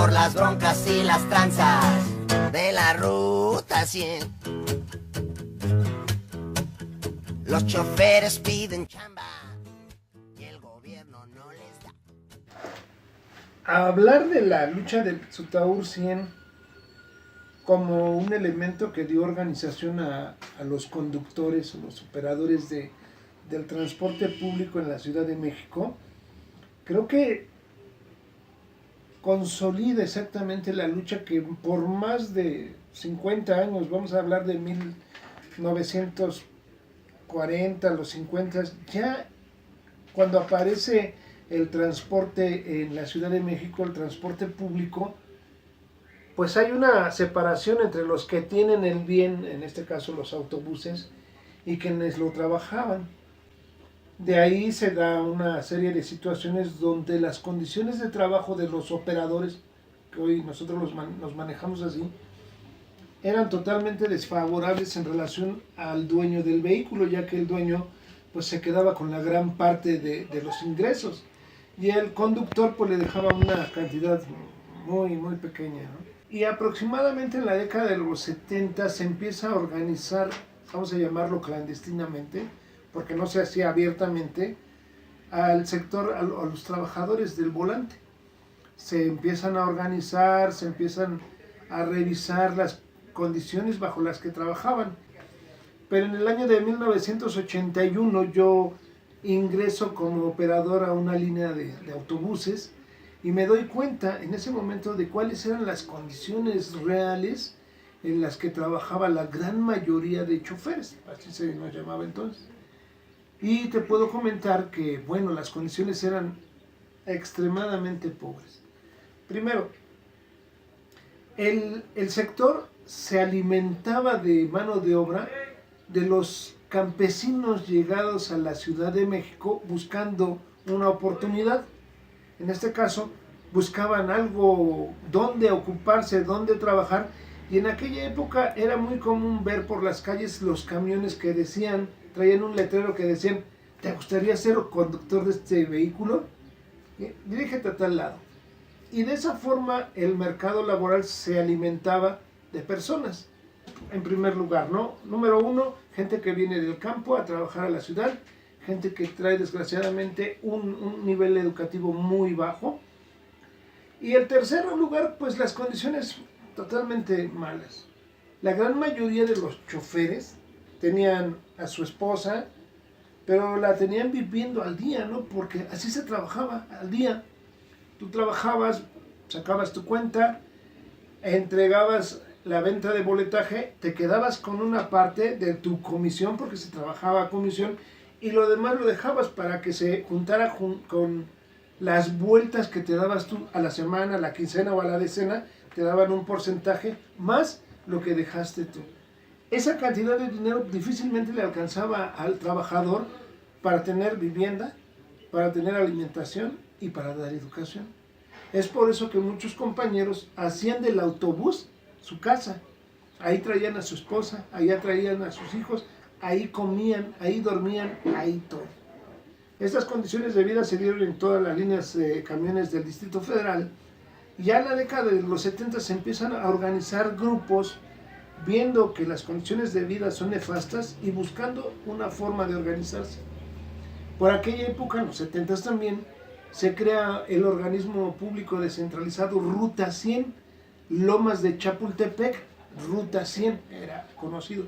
por las broncas y las tranzas de la ruta 100. Los choferes piden chamba y el gobierno no les da. Hablar de la lucha del Sutaur 100 como un elemento que dio organización a los conductores o los operadores del transporte público en la Ciudad de México, creo que consolida exactamente la lucha que por más de 50 años, vamos a hablar de 1940, los 50, ya cuando aparece el transporte en la Ciudad de México, el transporte público, pues hay una separación entre los que tienen el bien, en este caso los autobuses, y quienes lo trabajaban. De ahí se da una serie de situaciones donde las condiciones de trabajo de los operadores, que hoy nosotros los manejamos así, eran totalmente desfavorables en relación al dueño del vehículo, ya que el dueño pues se quedaba con la gran parte de los ingresos y el conductor pues le dejaba una cantidad muy pequeña, ¿no? Y aproximadamente en la década de los 70 se empieza a organizar, vamos a llamarlo clandestinamente, porque no se hacía abiertamente, al sector, a los trabajadores del volante. Se empiezan a organizar, se empiezan a revisar las condiciones bajo las que trabajaban. Pero en el año de 1981 yo ingreso como operador a una línea de autobuses y me doy cuenta en ese momento de cuáles eran las condiciones reales en las que trabajaba la gran mayoría de choferes, así se nos llamaba entonces. Y te puedo comentar que, bueno, las condiciones eran extremadamente pobres. Primero, el sector se alimentaba de mano de obra de los campesinos llegados a la Ciudad de México buscando una oportunidad. En este caso, buscaban algo donde ocuparse, donde trabajar, y en aquella época era muy común ver por las calles los camiones que decían, traían un letrero que decían, ¿te gustaría ser conductor de este vehículo? Dirígete a tal lado. Y de esa forma el mercado laboral se alimentaba de personas. En primer lugar, ¿no? Número uno, gente que viene del campo a trabajar a la ciudad, gente que trae desgraciadamente un nivel educativo muy bajo. Y el tercer lugar, pues las condiciones totalmente malas. La gran mayoría de los choferes tenían a su esposa, pero la tenían viviendo al día, ¿no? Porque así se trabajaba al día. Tú trabajabas, sacabas tu cuenta, entregabas la venta de boletaje, te quedabas con una parte de tu comisión, porque se trabajaba a comisión, y lo demás lo dejabas para que se juntara con las vueltas que te dabas tú a la semana, a la quincena o a la decena, te daban un porcentaje más lo que dejaste tú. Esa cantidad de dinero difícilmente le alcanzaba al trabajador para tener vivienda, para tener alimentación y para dar educación. Es por eso que muchos compañeros hacían del autobús su casa. Ahí traían a su esposa, allá traían a sus hijos, ahí comían, ahí dormían, ahí todo. Estas condiciones de vida se dieron en todas las líneas de camiones del Distrito Federal. Ya en la década de los 70 se empiezan a organizar grupos viendo que las condiciones de vida son nefastas y buscando una forma de organizarse. Por aquella época, en los 70 también, se crea el organismo público descentralizado Ruta 100, Lomas de Chapultepec, Ruta 100 era conocido.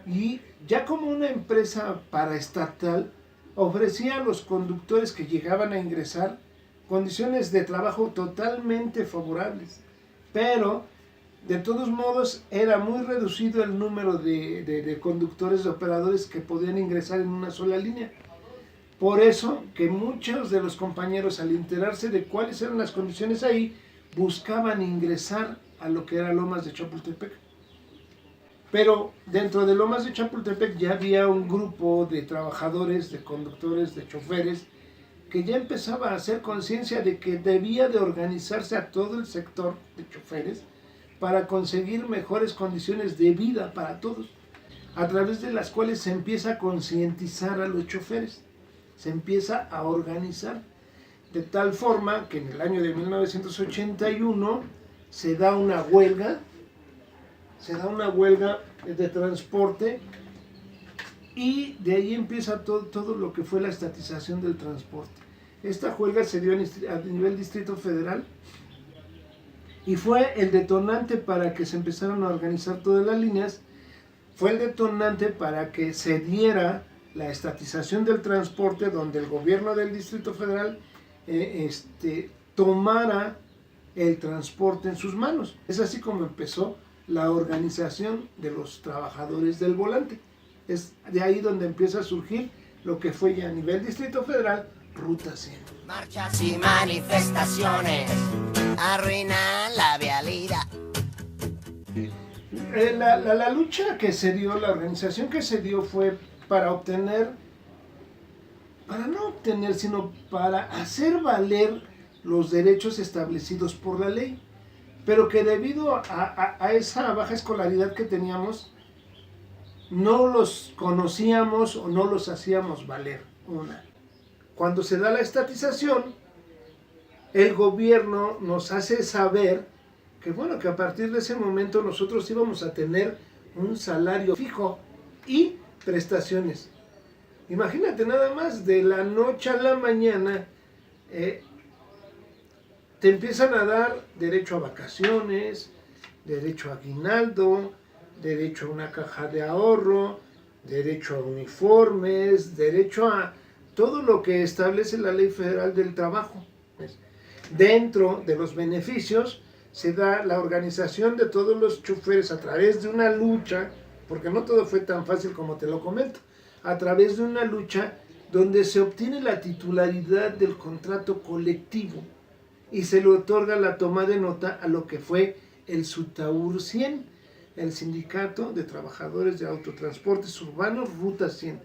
Y ya como una empresa paraestatal, ofrecía a los conductores que llegaban a ingresar condiciones de trabajo totalmente favorables. Pero, de todos modos, era muy reducido el número de conductores, de operadores que podían ingresar en una sola línea. Por eso que muchos de los compañeros, al enterarse de cuáles eran las condiciones ahí, buscaban ingresar a lo que era Lomas de Chapultepec. Pero dentro de Lomas de Chapultepec ya había un grupo de trabajadores, de conductores, de choferes, que ya empezaba a hacer conciencia de que debía de organizarse a todo el sector de choferes para conseguir mejores condiciones de vida para todos, a través de las cuales se empieza a concientizar a los choferes, se empieza a organizar. de tal forma que en el año de 1981 se da una huelga de transporte, y de ahí empieza todo lo que fue la estatización del transporte. Esta huelga se dio a nivel Distrito Federal y fue el detonante para que se empezaran a organizar todas las líneas, fue el detonante para que se diera la estatización del transporte, donde el gobierno del Distrito Federal tomara el transporte en sus manos. Es así como empezó la organización de los trabajadores del volante. Es de ahí donde empieza a surgir lo que fue ya a nivel Distrito Federal, Ruta 100. Marchas y manifestaciones arruinan la vialidad. La lucha que se dio, la organización que se dio fue para no obtener, sino para hacer valer los derechos establecidos por la ley, pero que debido a esa baja escolaridad que teníamos, no los conocíamos o no los hacíamos valer. Cuando se da la estatización, el gobierno nos hace saber que que a partir de ese momento nosotros íbamos a tener un salario fijo y prestaciones. Imagínate nada más, de la noche a la mañana te empiezan a dar derecho a vacaciones, derecho a aguinaldo, derecho a una caja de ahorro, derecho a uniformes, derecho a todo lo que establece la Ley Federal del Trabajo. Dentro de los beneficios se da la organización de todos los choferes a través de una lucha, porque no todo fue tan fácil como te lo comento, a través de una lucha donde se obtiene la titularidad del contrato colectivo y se le otorga la toma de nota a lo que fue el SUTAUR 100, el Sindicato de Trabajadores de Autotransportes Urbanos Ruta 100,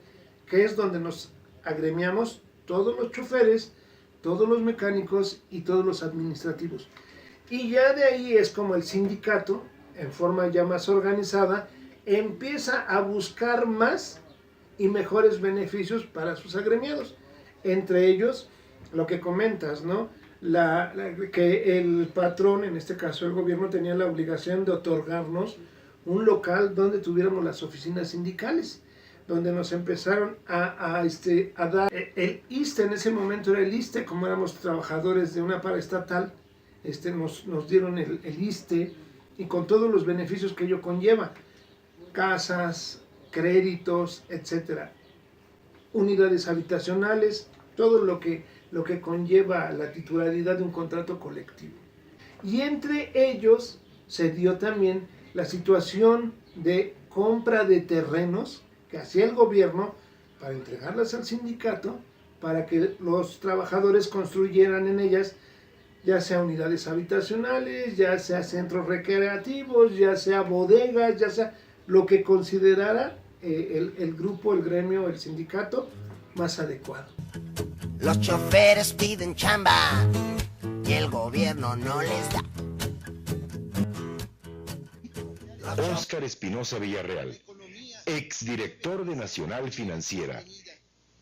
que es donde nos agremiamos todos los choferes, todos los mecánicos y todos los administrativos. Y ya de ahí es como el sindicato, en forma ya más organizada, empieza a buscar más y mejores beneficios para sus agremiados. Entre ellos, lo que comentas, ¿no? Que el patrón, en este caso el gobierno, tenía la obligación de otorgarnos un local donde tuviéramos las oficinas sindicales, donde nos empezaron a dar el ISSSTE. En ese momento era el ISSSTE, como éramos trabajadores de una paraestatal, nos dieron el ISSSTE, y con todos los beneficios que ello conlleva, casas, créditos, etcétera, unidades habitacionales, todo lo que conlleva la titularidad de un contrato colectivo. Y entre ellos se dio también la situación de compra de terrenos que hacía el gobierno para entregarlas al sindicato, para que los trabajadores construyeran en ellas, ya sea unidades habitacionales, ya sea centros recreativos, ya sea bodegas, ya sea lo que considerara el grupo, el gremio, el sindicato más adecuado. Los choferes piden chamba y el gobierno no les da. Óscar Espinosa Villarreal, exdirector de Nacional Financiera,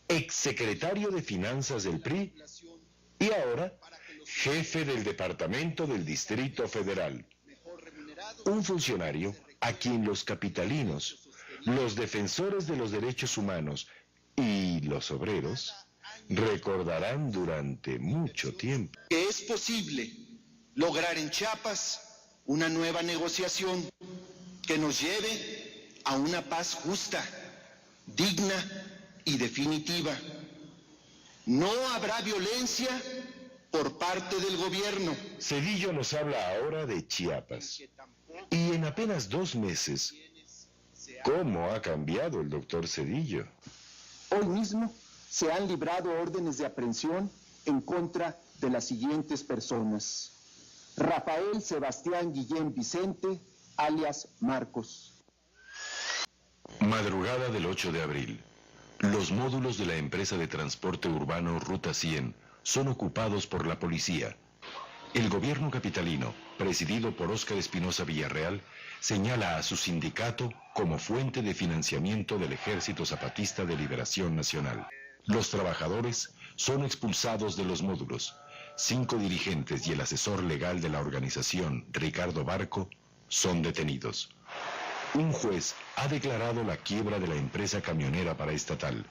exsecretario de Finanzas del PRI y ahora jefe del Departamento del Distrito Federal. Un funcionario a quien los capitalinos, los defensores de los derechos humanos y los obreros recordarán durante mucho tiempo. Que es posible lograr en Chiapas una nueva negociación que nos lleve a una paz justa, digna y definitiva. No habrá violencia por parte del gobierno. Zedillo nos habla ahora de Chiapas. Y en apenas 2 meses, ¿cómo ha cambiado el doctor Zedillo? Hoy mismo se han librado órdenes de aprehensión en contra de las siguientes personas: Rafael Sebastián Guillén Vicente, alias Marcos. Madrugada del 8 de abril. Los módulos de la empresa de transporte urbano Ruta 100 son ocupados por la policía. El gobierno capitalino, presidido por Óscar Espinosa Villarreal, señala a su sindicato como fuente de financiamiento del Ejército Zapatista de Liberación Nacional. Los trabajadores son expulsados de los módulos. 5 dirigentes y el asesor legal de la organización, Ricardo Barco, son detenidos. Un juez ha declarado la quiebra de la empresa camionera paraestatal.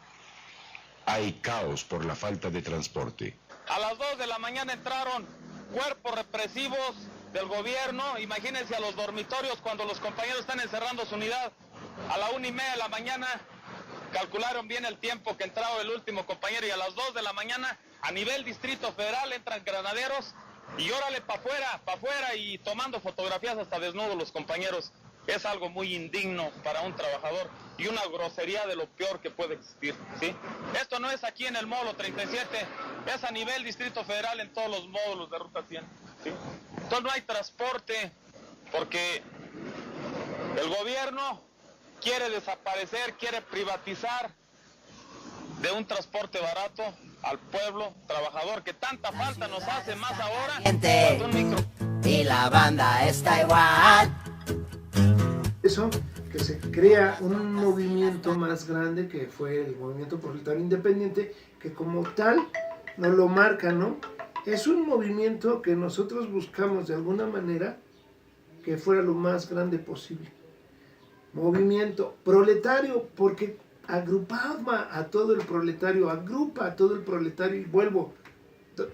Hay caos por la falta de transporte. A las 2 de la mañana entraron cuerpos represivos del gobierno. Imagínense a los dormitorios cuando los compañeros están encerrando su unidad. A la 1:30 de la mañana calcularon bien el tiempo que entraba el último compañero, y a las 2 de la mañana a nivel Distrito Federal entran granaderos y órale para afuera y tomando fotografías hasta desnudos los compañeros. Es algo muy indigno para un trabajador y una grosería de lo peor que puede existir, ¿sí? Esto no es aquí en el módulo 37, es a nivel Distrito Federal en todos los módulos de Ruta 100, ¿sí? Entonces no hay transporte porque el gobierno quiere desaparecer, quiere privatizar de un transporte barato al pueblo trabajador que tanta falta nos hace, más ahora cuando un micro... Y la banda está igual. Eso, que se crea un movimiento más grande que fue el movimiento proletario independiente, que como tal nos lo marca, ¿no? Es un movimiento que nosotros buscamos de alguna manera que fuera lo más grande posible. Movimiento proletario, porque agrupaba a todo el proletario, agrupa a todo el proletario, y vuelvo,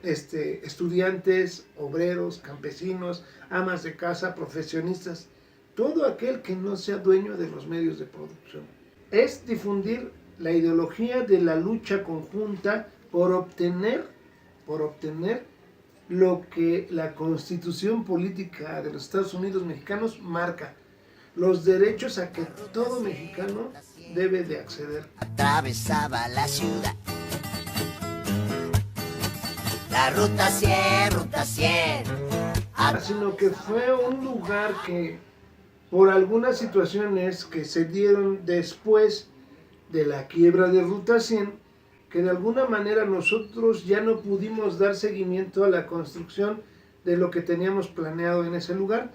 estudiantes, obreros, campesinos, amas de casa, profesionistas, todo aquel que no sea dueño de los medios de producción. Es difundir la ideología de la lucha conjunta por obtener lo que la Constitución Política de los Estados Unidos Mexicanos marca, los derechos a que todo mexicano debe de acceder. Atravesaba la ciudad. La ruta 100, ruta 100. Sino que fue un lugar que, por algunas situaciones que se dieron después de la quiebra de Ruta 100, que de alguna manera nosotros ya no pudimos dar seguimiento a la construcción de lo que teníamos planeado en ese lugar.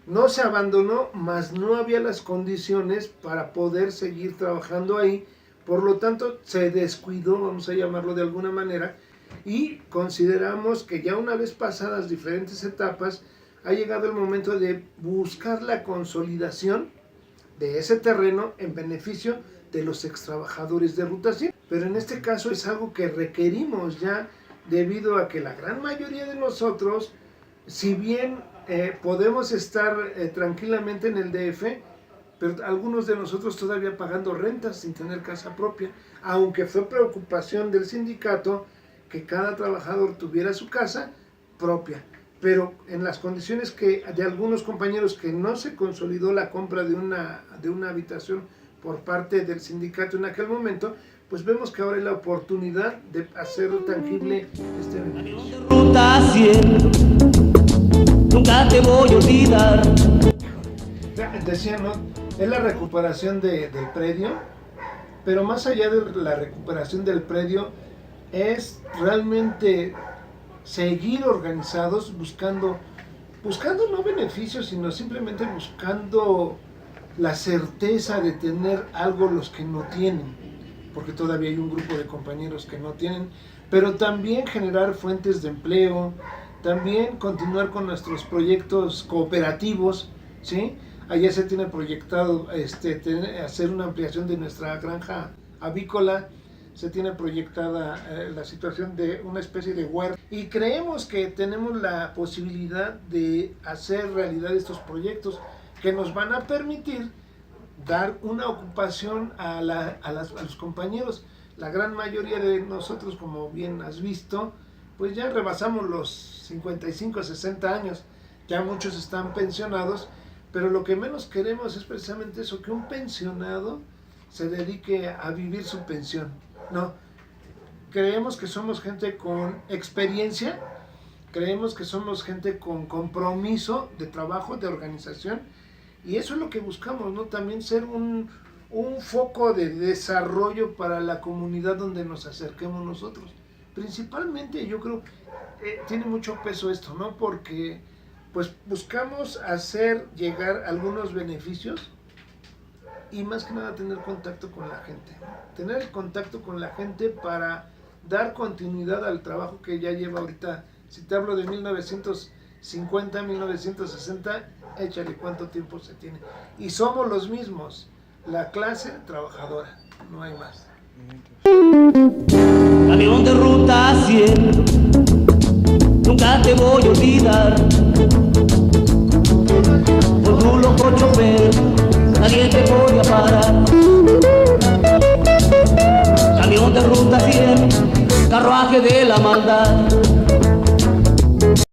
No se abandonó, mas no había las condiciones para poder seguir trabajando ahí, por lo tanto se descuidó, vamos a llamarlo de alguna manera, y consideramos que ya una vez pasadas diferentes etapas, ha llegado el momento de buscar la consolidación de ese terreno en beneficio de los extrabajadores de Ruta 100. Pero en este caso es algo que requerimos ya, debido a que la gran mayoría de nosotros, si bien podemos estar tranquilamente en el DF, pero algunos de nosotros todavía pagando rentas sin tener casa propia, aunque fue preocupación del sindicato que cada trabajador tuviera su casa propia. Pero en las condiciones que de algunos compañeros que no se consolidó la compra de una habitación por parte del sindicato en aquel momento, pues vemos que ahora hay la oportunidad de hacer tangible este beneficio. Ruta 100, nunca te voy a olvidar. Decía, ¿no? Es la recuperación del predio, pero más allá de la recuperación del predio, es realmente seguir organizados, buscando no beneficios, sino simplemente buscando la certeza de tener algo los que no tienen, porque todavía hay un grupo de compañeros que no tienen, pero también generar fuentes de empleo, también continuar con nuestros proyectos cooperativos, ¿sí? Allá se tiene proyectado hacer una ampliación de nuestra granja avícola, se tiene proyectada la situación de una especie de huerta, y creemos que tenemos la posibilidad de hacer realidad estos proyectos que nos van a permitir dar una ocupación a los compañeros. La gran mayoría de nosotros, como bien has visto, pues ya rebasamos los 55, 60 años, ya muchos están pensionados, pero lo que menos queremos es precisamente eso, que un pensionado se dedique a vivir su pensión. No, creemos que somos gente con experiencia, creemos que somos gente con compromiso de trabajo, de organización, y eso es lo que buscamos, ¿no? También ser un foco de desarrollo para la comunidad donde nos acerquemos nosotros. Principalmente yo creo que tiene mucho peso esto, ¿no? Porque pues buscamos hacer llegar algunos beneficios y más que nada tener contacto con la gente, ¿no? Tener el contacto con la gente para dar continuidad al trabajo que ya lleva ahorita. Si te hablo de 1950, 1960, échale cuánto tiempo se tiene. Y somos los mismos, la clase trabajadora, no hay más. Camión de ruta 100, nunca te voy a olvidar. Por tu loco chofer, nadie te podía parar. Camión de ruta 100, carruaje de la maldad.